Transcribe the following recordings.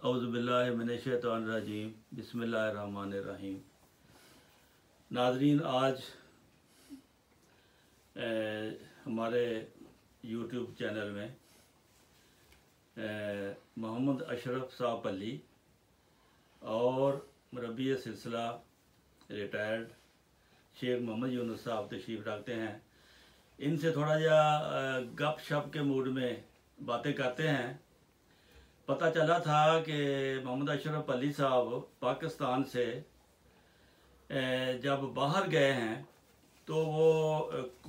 औज़ुबिल्लाहि मिनश्शैतानिर्रजीम बिस्मिल्लाहिर्रहमानिर्रहीम। नाज़रीन, आज हमारे यूट्यूब चैनल में मोहम्मद अशरफ साहब पल्ली और मुरब्बी सिलसिला रिटायर्ड शेख मोहम्मद यूनुस साहब तशरीफ़ रखते हैं। इनसे थोड़ा जा गप शप के मूड में बातें करते हैं। पता चला था कि मोहम्मद अशरफ पल्ली साहब पाकिस्तान से जब बाहर गए हैं तो वो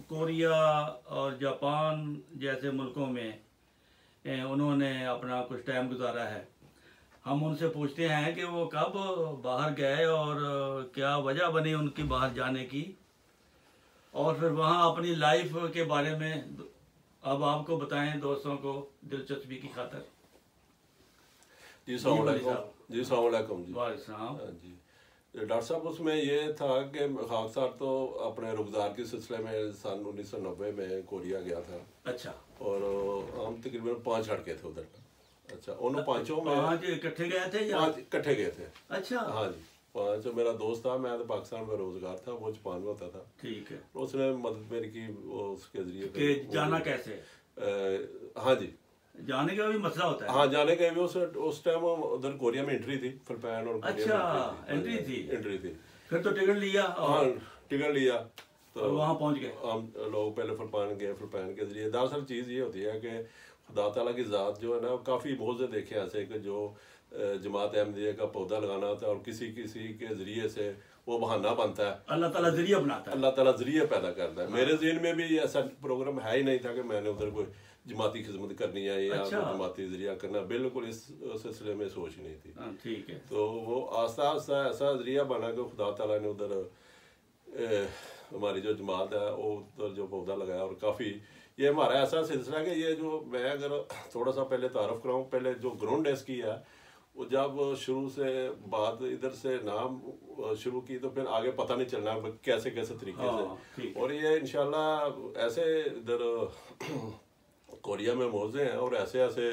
कोरिया और जापान जैसे मुल्कों में उन्होंने अपना कुछ टाइम गुजारा है। हम उनसे पूछते हैं कि वो कब बाहर गए और क्या वजह बनी उनकी बाहर जाने की, और फिर वहाँ अपनी लाइफ के बारे में अब आपको बताएं दोस्तों को दिलचस्पी की खातर। जी सलाम जी। वालेकुम जी। जी डॉक्टर साहब, उसमें ये था कि खाक साहब तो अपने रुखसार के सिलसिले में सन 1990 में कोरिया गया था। अच्छा। और हम तकरीबन 5 लड़के थे उधर। अच्छा, उन पांचों में इकट्ठे गए थे या 5 इकट्ठे गए थे? अच्छा। हाँ जी, 5। मेरा दोस्त था, मैं तो पाकिस्तान में रोजगार था, वो जापान में होता था। ठीक है। उसने मदद मेरी की उसके जरिए। जाना कैसे? हाँ जी, जाने का भी मसला होता है। हाँ, जाने का भी उस टाइम उधर कोरिया में एंट्री थी, फिलिपाइन और अच्छा, एंट्री थी। फिर तो टिकट लिया? हाँ, टिकट लिया तो वहाँ पहुँच गए। हम लोग पहले फिलिपाइन गए। फिलिपाइन के जरिए दरअसल चीज़ ये होती है कि खुदा ताला की ज़ात जो है ना, काफ़ी बहुत से देखे ऐसे कि जो जमात अहमदिया का पौधा लगाना होता है और किसी के ज़रिए से वो बहाना बनता है। अल्लाह ताला ज़रिया बनाता है, अल्लाह ताला ज़रिया पैदा करता है। मेरे ज़हन में भी ऐसा प्रोग्राम है ही नहीं था कि मैंने उधर कोई जमाती खिदमत करनी है या जमाती ज़रिया करना, बिल्कुल इस सिलसिले में सोच नहीं थी। ठीक है। तो वो आस्ता आस्ता ऐसा ज़रिया बना कि खुदा ताला ने उधर हमारी जो जमात है वो उधर जो पौधा लगाया। और काफ़ी ये हमारा ऐसा सिलसिला है कि ये जो मैं अगर थोड़ा सा पहले तारफ़ कराऊँ, पहले जो ग्राउंड डेस्क की है वो जब शुरू से बात इधर से नाम शुरू की तो फिर आगे पता नहीं चलना कैसे कैसे तरीके से। और ये इंशाल्लाह ऐसे इधर कोरिया में मौजे हैं और ऐसे ऐसे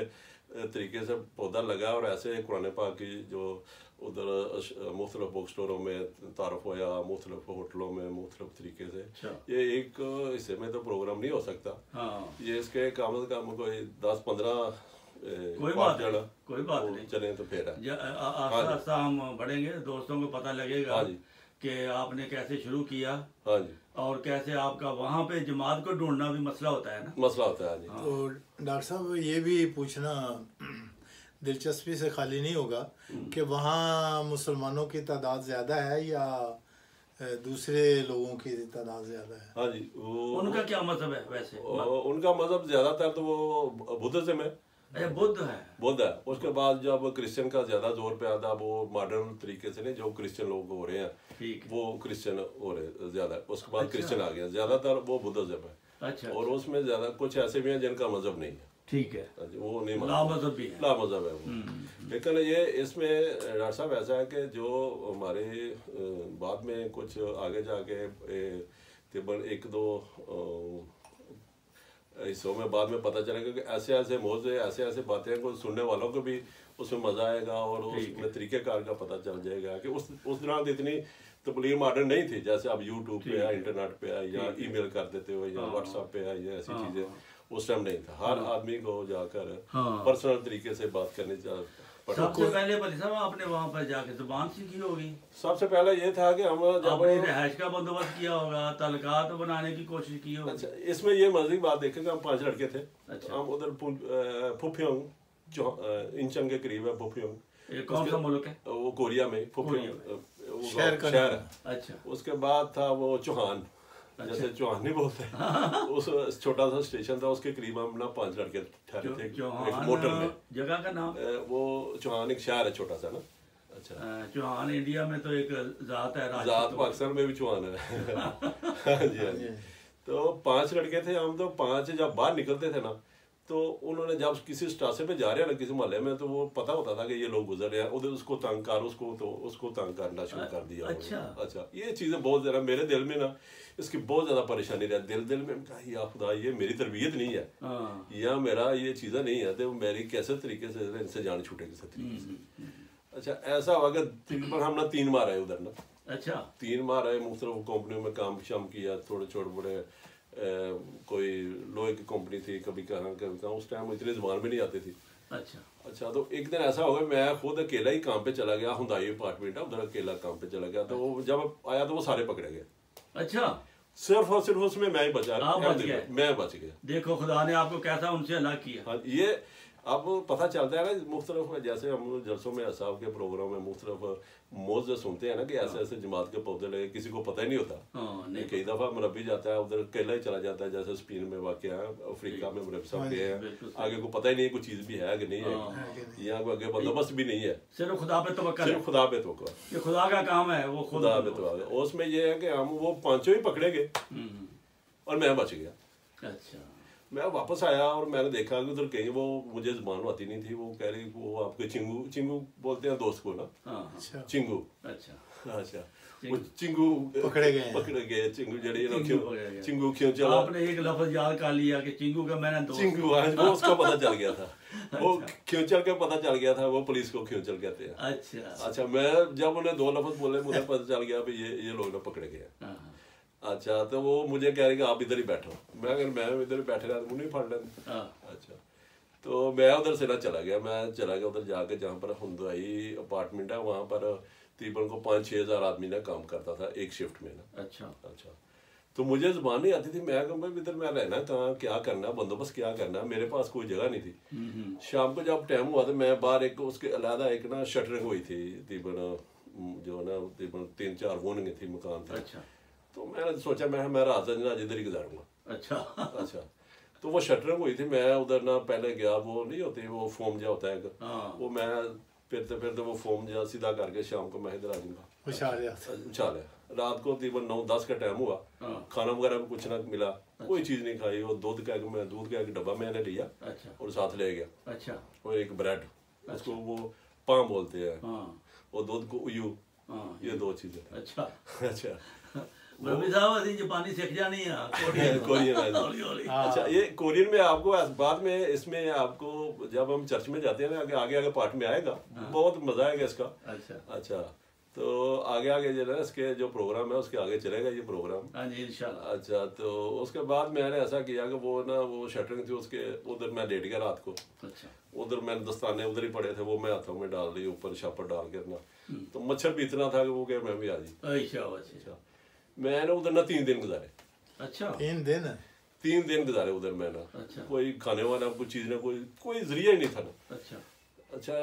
तरीके से पौधा लगा और ऐसे कुरान पाक की जो उधर मुख्तलिफ बुक स्टोरों में तारफ़ होया, मुख्तलिफ होटलों में मुख्तलिफ तरीके से। ये एक हिस्से में तो प्रोग्राम नहीं हो सकता। ये इसके कम से कम कोई 10-15 कोई बात नहीं चले तो फिर आस्ता आस्ता हम बढ़ेंगे, दोस्तों को पता लगेगा कि आपने कैसे शुरू किया। हाँ जी। और कैसे आपका वहाँ पे जमात को ढूंढना भी मसला होता है ना। मसला होता है जी। तो डॉक्टर साहब ये भी पूछना दिलचस्पी से खाली नहीं होगा कि वहाँ मुसलमानों की तादाद ज़्यादा है या दूसरे लोगों की तादाद ज़्यादा है? हाँ जी, उनका क्या मजहब है वैसे? उनका मजहब ज़्यादातर तो वो बुद्धिज्म है। बुद्ध है। उसके बाद जब क्रिश्चियन का ज्यादा जोर पे आता, वो मॉडर्न तरीके से नहीं, जो क्रिश्चियन लोग हो रहे हैं वो क्रिश्चियन हो रहे ज्यादा। उसके बाद क्रिश्चियन आ गया, ज्यादातर वो बुद्धिज्म है। अच्छा। और उसमें ज्यादा कुछ ऐसे भी हैं जिनका मजहब नहीं है। ठीक है, वो नहीं लामजहब भी है। लामजहब है वो। लेकिन ये इसमें डॉक्टर साहब ऐसा है कि जो हमारे बाद में कुछ आगे जाके तकरीबन 1-2 हिस्सों में बाद में पता चलेगा कि ऐसे ऐसे मौजे ऐसे ऐसे बातें को सुनने वालों को भी उसमें मजा आएगा और उसमें तरीक़ेकार का पता चल जाएगा कि उस दौरान इतनी तब्लीग मॉडर्न नहीं थी जैसे अब यूट्यूब पे है, इंटरनेट पे है, या ईमेल कर देते हो या व्हाट्सएप पे है, या ऐसी चीज़ें उस टाइम नहीं था। हर आदमी को जाकर पर्सनल तरीके से बात करनी चाहिए। सबसे पहले साहब आपने वहाँ पर जाके ज़ुबान सीखी होगी? सबसे पहले ये था कि हम जब रिहाइश का बंदोबस्त किया होगा, तलकात बनाने की कोशिश की होगी। अच्छा, इसमें ये मज़ीद बात देखेंगे, हम 5 लड़के थे। अच्छा। हम उधर फुफियोंग जो इंचंग के करीब है, फुफियोंग। कौन सा मुल्क है वो? कोरिया में फुफियोंग शहर है। अच्छा। उसके बाद था वो चौहान, जैसे चौहान नहीं बोलते उस छोटा सा स्टेशन था, उसके करीब हम ना 5 लड़के ठहरे थे एक मोटर में। जगह का नाम? वो चौहान एक शहर है छोटा सा ना। अच्छा। चौहान इंडिया में तो एक जात है, जात पाकिस्तान में भी चौहान है। हाँ जी, हाँ जी। तो 5 लड़के थे हम। तो 5 जब बाहर निकलते थे ना तो उन्होंने जब किसी स्टासे पे जा रहे हैं ना किसी मोहल्ले में, तो वो पता होता था कि ये लोग गुजर रहे हैं, उधर उसको तंग कर, उसको तंग करना शुरू कर दिया। अच्छा, ये चीज़ें बहुत ज़्यादा मेरे दिल में ना इसकी बहुत ज़्यादा परेशानी रही। दिल में कहा या खुदा ये मेरी तरबियत नहीं है या मेरा ये चीज़ें नहीं है, तो मेरी कैसे तरीके से इनसे जान छूटे किसी तरीके से। अच्छा, ऐसा हुआ कि तकरीबन हम ना 3 माह रहे उधर ना। अच्छा, 3 माह रहे, मुख्तलिफ कंपनियों में काम शाम किया, थोड़े छोटे बड़े कोई लोहे की कंपनी थी, कभी कहाँ उस टाइम इतनी ज़बान भी नहीं आती थी। अच्छा, तो एक दिन ऐसा हो गया मैं खुद अकेला ही काम पे चला गया, हुंदाई अपार्टमेंट है उधर, अकेला काम पे चला गया। तो जब आया तो वो सारे पकड़े गए। अच्छा, सिर्फ और सिर्फ उसमें मैं ही बचा, मैं बच गया। देखो खुदा ने आपको कैसा उनसे अलग किया। हाँ, ये अब पता चलता है ना मुख्तलिफ, जैसे हम जलसों में असाब के प्रोग्राम में मुख्तलिफ मौज़े सुनते हैं ना कि ऐसे ऐसे जमात के पौधे लगे, किसी को पता ही नहीं होता। कई दफ़ा मुरब्बी जाता है उधर अकेला ही चला जाता है, जैसे स्पेन में वाक़या है, अफ्रीका में मुरब्बी साहब गए हैं, आगे को पता ही नहीं कोई चीज़ भी है कि नहीं है, यहाँ को आगे बंदोबस्त भी नहीं है, सिर्फ खुदा पे तवक्कुल, सिर्फ खुदा पे तवक्कुल, ये खुदा का काम है, वो खुदा पे तवक्कुल। उसमें ये है कि हम वो 5 ही पकड़े गए और मैं बच गया। अच्छा, मैं वापस आया और मैंने देखा कि उधर कहीं वो मुझे ज़बान आती नहीं थी, वो कह रही वो आपके चिंगू बोलते हैं दोस्त को ना, चिंगू। अच्छा, वो चिंगू पकड़े गए चिंगू जड़ी चिंगू क्यों चला। आपने एक लफ्ज याद कर लिया कि चिंगू का मैंने दोस्त, चिंगू आज वो उसका पता चल गया था, वो क्यों चल के पता चल गया था, वो पुलिस को क्यों चल कहते हैं। अच्छा, मैं जब उन्हें 2 लफ्ज बोले मुझे पता चल गया भाई ये लोग ना पकड़े गए। अच्छा, तो वो मुझे कह रही कि आप इधर ही बैठो, मैं इधर ही बैठे रहा मुझे फाड़ लें। अच्छा, तो मैं उधर से ना चला गया उधर जाके जहाँ पर हुंदाई अपार्टमेंट है, वहाँ पर तकरीबन को 5-6 हज़ार आदमी ना काम करता था एक शिफ्ट में ना। अच्छा, तो मुझे ज़बान नहीं आती थी, मैं कहूँ भाई इधर मैं रहना कहाँ, क्या करना, बंदोबस्त क्या करना, मेरे पास कोई जगह नहीं थी। शाम को जब टाइम हुआ तो मैं बाहर एक उसके अलहदा एक ना शटरिंग हुई थी, तकरीबन जो ना तकरीबन 3-4 वोनिंग थी, मकान था। तो मैंने सोचा मैं रात आज इधर ही गुजारूंगा। अच्छा, तो वो शटरिंग हुई थी, मैं उधर ना पहले गया, वो नहीं होती वो फोम जा होता है, वो मैं फिरते वो फोम जा सीधा करके शाम को मैं इधर आ जाऊंगा। उछाल रात को तकरीबन 9-10 का टाइम हुआ, खाना वगैरह भी कुछ ना मिला, कोई चीज़ नहीं खाई, वो दूध का एक डब्बा मैंने लिया और साथ ले गया, और एक ब्रेड, उसको वो पाम बोलते हैं, और दूध को उयू, ये 2 चीज़ें। अच्छा, जापानी सीख जानी है कोरियन। अच्छा, ये कोरियन में आपको बाद में इसमें आपको जब हम चर्च में जाते हैं ना, आगे पार्ट में आएगा, बहुत मजा आएगा इसका। अच्छा, तो आगे जो है इसके जो प्रोग्राम है उसके आगे चलेगा ये प्रोग्राम इंशाल्लाह। अच्छा, तो उसके बाद मैंने ऐसा किया कि वो शटरिंग थी उसके उधर मैं लेट गया रात को। उधर मैंने दस्ताने उधर ही पड़े थे, वो मैं हाथों में डाल दी, ऊपर छापर डाल के ना, तो मच्छर भी इतना था कि वो क्या मैं भी आ जी। मैंने उधर ना 3 दिन गुजारे। अच्छा, 3 दिन गुजारे उधर मैं ना। अच्छा, कोई खाने वाला कोई चीज़ ना, कोई जरिया ही नहीं था ना। अच्छा,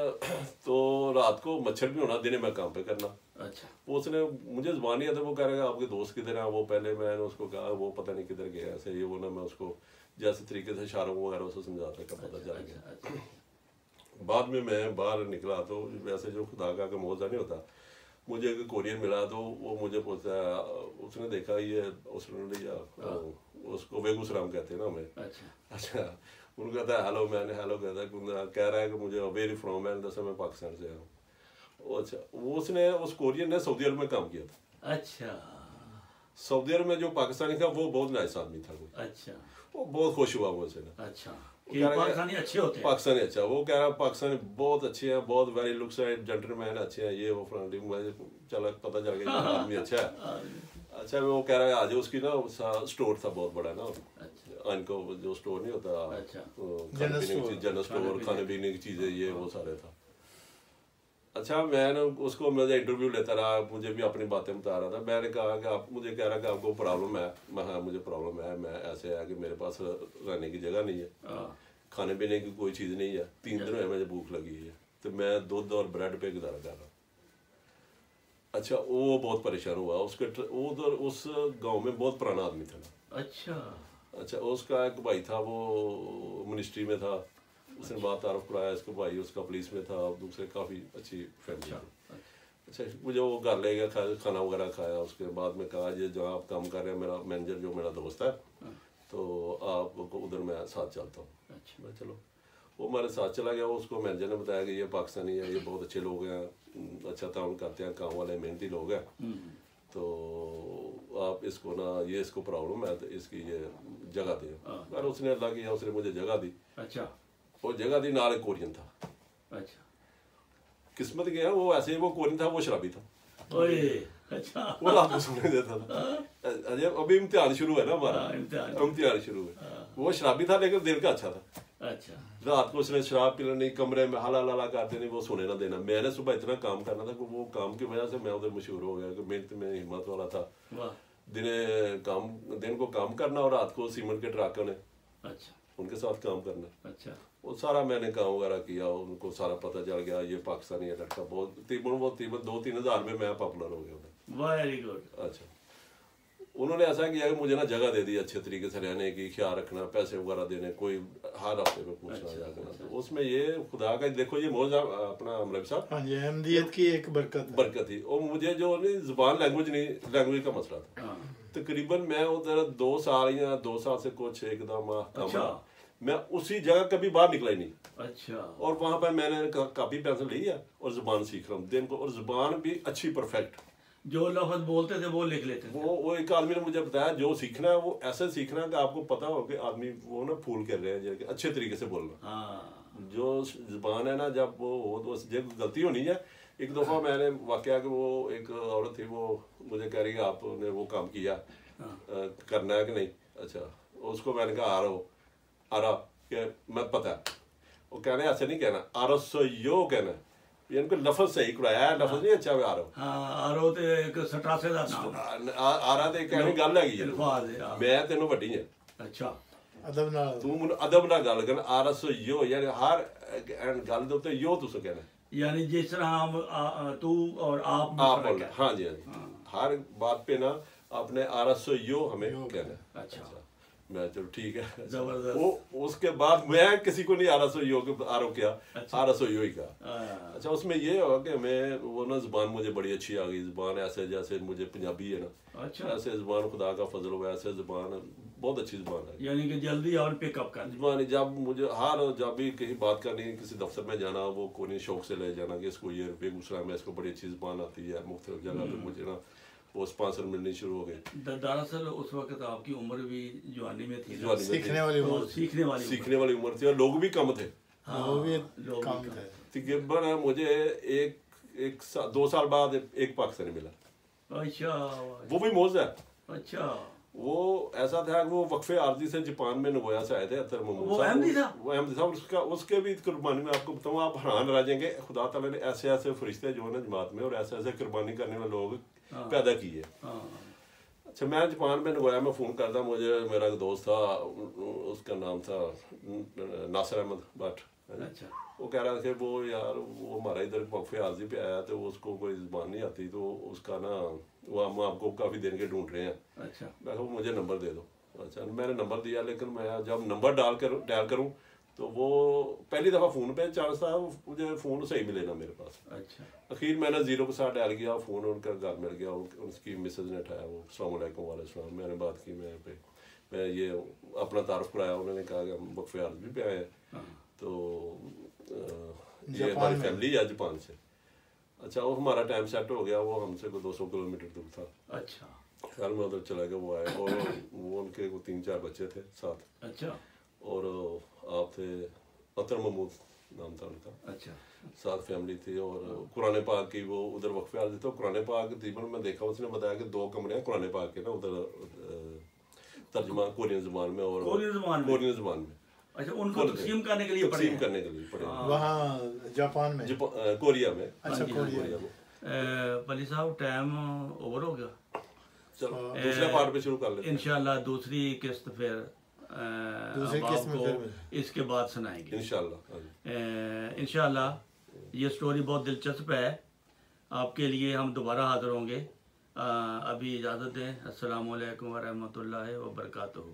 तो रात को मच्छर भी होना, दिन में काम पे करना। अच्छा, उसने मुझे ज़बान नहीं आता, वो कह रहा है आपके दोस्त किधर है, वो पहले मैंने उसको कहा वो पता नहीं किधर गया, ऐसे ये वो ना, मैं उसको जैसे तरीके से इशारों वगैरह से समझाता का पता चल गया। बाद में मैं बाहर निकला तो वैसे जो खुदा का मौजा नहीं होता, मुझे एक कोरियर मिला, तो वो मुझे पूछता है, उसने देखा ये उसने लिया, उसको बेगूसराम कहते हैं ना हमें। अच्छा, उन्होंने कहता है हेलो, मैंने हेलो कहता है, कह रहा है कि मुझे वेरी फ्रॉम, मैंने दसा मैं पाकिस्तान से आया। अच्छा, उसने उस कोरियर ने सऊदी अरब में काम किया था। अच्छा, सऊदी अरब में जो पाकिस्तानी था वो बहुत नाइस आदमी था। अच्छा, वो बहुत खुश हुआ मुझसे ना। अच्छा, पाकिस्तानी अच्छे होते हैं, पाकिस्तानी अच्छा, वो कह रहा पाकिस्तानी बहुत अच्छे हैं, बहुत वेरी लुक्स है, जेंटलमैन अच्छे हैं, ये वो फ्रेंडली, मुझे चला पता चल गया आदमी अच्छा है। अच्छा, वो कह रहा है आज उसकी ना स्टोर था बहुत बड़ा ना, इनको जो स्टोर नहीं होता, जनरल स्टोर, खाने पीने की चीज़ें, ये वो सारे था। अच्छा, मैंने उसको मुझे इंटरव्यू लेता रहा, मुझे भी अपनी बातें बता रहा था। मैंने कहा कि आप मुझे कह रहा कि आपको प्रॉब्लम है, मैं हाँ मुझे प्रॉब्लम है, मैं ऐसे है कि मेरे पास रहने की जगह नहीं है, खाने पीने की कोई चीज़ नहीं है, 3 दिन हुए मुझे भूख लगी है, तो मैं दूध और ब्रेड पे गुजारा कर रहा। अच्छा, वो बहुत परेशान हुआ, उसके उधर उस गाँव में बहुत पुराना आदमी था ना। अच्छा, उसका एक भाई था, वो मिनिस्ट्री में था, उसने बात तारुफ कराया, इसका भाई उसका पुलिस में था, दूसरे काफ़ी अच्छी फैमिली थी। अच्छा, मुझे वो घर ले गया, खाना वगैरह खाया, उसके बाद में कहा ये जो आप काम कर रहे हैं, मेरा मैनेजर जो मेरा दोस्त है, तो आपको उधर मैं साथ चलता हूँ। मैं चलो वो हमारे साथ चला गया। उसको मैनेजर ने बताया कि ये पाकिस्तानी है, ये बहुत अच्छे लोग हैं, अच्छा ताउन करते हैं, काम वाले मेहनती लोग हैं, तो आप इसको ना, ये इसको प्रॉब्लम है तो इसकी ये जगह दें। पर उसने अल्लाह किया, उसने मुझे जगह दी। अच्छा। वो जगह दी, नाल कोरियन था। अच्छा। किस्मत गया वो ऐसे ही, वो कोरियन था, वो शराबी था। ओए अच्छा। वो रात को सोने देता था। अजय अभी इम्तिहान शुरू है ना हमारा, इम्तिहान शुरू है। वो शराबी था लेकिन दिल का अच्छा था। अच्छा। रात को उसने शराब पी लेनी, कमरे में हाला हाला करते नहीं, वो सोने ना देना। मैंने सुबह इतना काम करना था कि वो काम की वजह से मैं उधर मशहूर हो गया कि मेहनत में हिम्मत वाला था। दिन को काम करना और रात को सीमेंट के ट्रकों ने अच्छा उनके साथ काम करना। अच्छा। वो सारा मैंने काम वगैरह किया, उनको सारा पता चल गया ये पाकिस्तानी है लड़का। बहुत तकरीबन 2-3 हज़ार में मैं पॉपुलर हो गया। Very good. अच्छा, उन्होंने ऐसा किया कि मुझे ना जगह दे दी अच्छे तरीके से रहने की, ख्याल रखना, पैसे वगैरह देने, कोई हर हफ्ते में पूछना जाना। तो उसमें ये खुदा का देखो, ये मौज अपना अमर साहब, हाँ जी, अहमदियत की एक बरकत थी। और मुझे जो नहीं जुबान लैंग्वेज का मसला था। तकरीबन मैं उधर 2 साल या 2 साल से कुछ एकदम मैं उसी जगह कभी बाहर निकला ही नहीं। अच्छा। और वहां पर मैंने कापी पेंसिल ली है और जुबान सीख रहा हूँ दिन को, और जुबान भी अच्छी परफेक्ट। जो लफ्ज बोलते थे वो लिख लेते थे। वो एक आदमी ने मुझे बताया जो सीखना है वो ऐसे सीखना है कि आपको पता हो कि आदमी वो ना फूल कर रहे हैं, अच्छे तरीके से बोलना। जो जुबान है ना, जब वो हो तो जब गलती होनी है। एक दफ़ा मैंने वाकया कि वो एक औरत थी, वो मुझे कह रही है आपने वो काम किया, करना है कि नहीं। अच्छा, उसको मैंने कहा आ रहा कि मैं पता है। वो कहने ऐसे नहीं कहना, RSO कहना है। इनको लफ्ज सही कराया है, लफ्ज नहीं अच्छा आ रहा। आरो ते एक सटासे दा नाम आ रहा ते कहने गल हैगी है, मैं तेनों वड्डी है। अच्छा, अदब नाल तू मैनू अदब नाल गल कर। RSO यानी हर गल दे उत्ते यो तुस कहना, यानी जिस तरह हम तू और आप बोल। हाँ जी, हाँ जी, हर बात पे ना अपने RSO हमें कहना। अच्छा, मैं चलो ठीक है। वो उसके बाद मैं किसी को नहीं RSO किया, RSO ही कहा। अच्छा, उसमें ये होगा कि मैं वो ना जुबान मुझे बड़ी अच्छी आ गई। जुबान ऐसे जैसे मुझे पंजाबी है ना, अच्छा, ऐसे जुबान खुदा का फजल हुआ, ऐसे जुबान बहुत अच्छी जुबान है। यानी कि जल्दी और पिकअप कर जुबान। जब मुझे जब भी कहीं बात करनी, किसी दफ्तर में जाना, वो कोई शौक से ले जाना कि इसको ये बेगूसराय में इसको बड़ी अच्छी जुबान आती है। मुख्तलिफ जगह पे मुझे ना वो स्पॉन्सर मिलनी शुरू हो गए। दरअसल उस वक्त आपकी उम्र भी जवानी में थी, सीखने वाली उम्र थी, और लोग भी कम थे। तकरीबन मुझे 2 साल बाद एक पाकिस्तानी मिला। अच्छा, वो भी मौज है। अच्छा, वो ऐसा था कि वो वक्फे आरजी से जापान में नगोया से आए थे। अतर महमूद साहब, वो अहमदी था। उसके भी कुर्बानी में आपको बताऊँ, आप हैरान रह जाएंगे। खुदा ताला ने ऐसे ऐसे फरिश्ते जो है जमात में, और ऐसे ऐसे कुर्बानी करने वाले लोग पैदा किए। अच्छा, मैं जापान में नगोया में फ़ोन करता, मुझे मेरा एक दोस्त था, उसका नाम था नासिर अहमद भट्ट। अच्छा, वो कह रहा था कि वो यार वो हमारा इधर वक्फे आरजी पे आया, तो उसको कोई जुबान नहीं आती, तो उसका ना वो हम आपको काफ़ी दिन के ढूंढ रहे हैं। अच्छा, मैं कहूँ मुझे नंबर दे दो। अच्छा, मैंने नंबर दिया, लेकिन मैं जब नंबर डायल करूँ तो वो पहली दफ़ा फ़ोन पे चांस था, मुझे फ़ोन सही मिले ना मेरे पास। अच्छा, आखिर मैंने 0 के साथ डायल किया, फ़ोन उनका घर मिल गया। उसकी मिसेज ने उठाया, वो अस्सलाम वालेकुम। वालेकुम। मैंने बात की, मैं ये अपना तारुफ कराया। उन्होंने कहा कि हम वक्फे आरजी पे आए हैं, तो ये हमारी फैमिली है जापान से। अच्छा, वो हमारा टाइम सेट हो गया, वो हमसे कोई 200 किलोमीटर दूर था। अच्छा, खैर मैं उधर चला गया। वो आए और वो उनके 3-4 बच्चे थे साथ। अच्छा, और आप थे, अतर महमूद नाम था उनका। अच्छा, साथ फैमिली थी। और कुरान पाक की वो उधर वक्फे आरजी थे। कुरान पाक तकरीबन मैं देखा, उसने बताया कि 2 कमरे हैं कुरान पाक के ना उधर, तर्जुमा कोरियन जुबान में और कोरियन जुबान में। अच्छा, उनको तकसीम करने के लिए पड़े वहाँ जापान में, कोरिया में। अच्छा, कोरिया में। पली साहब टाइम ओवर हो गया, चलो दूसरे पार्ट पे शुरू कर लेते हैं। इंशाल्लाह दूसरी किस्त फिर आपको इसके बाद सुनाएंगे इंशाल्लाह। ये स्टोरी बहुत दिलचस्प है, आपके लिए हम दोबारा हाजिर होंगे। अभी इजाज़त दें। अस्सलामु अलैकुम व रहमतुल्लाहि व बरकातहू।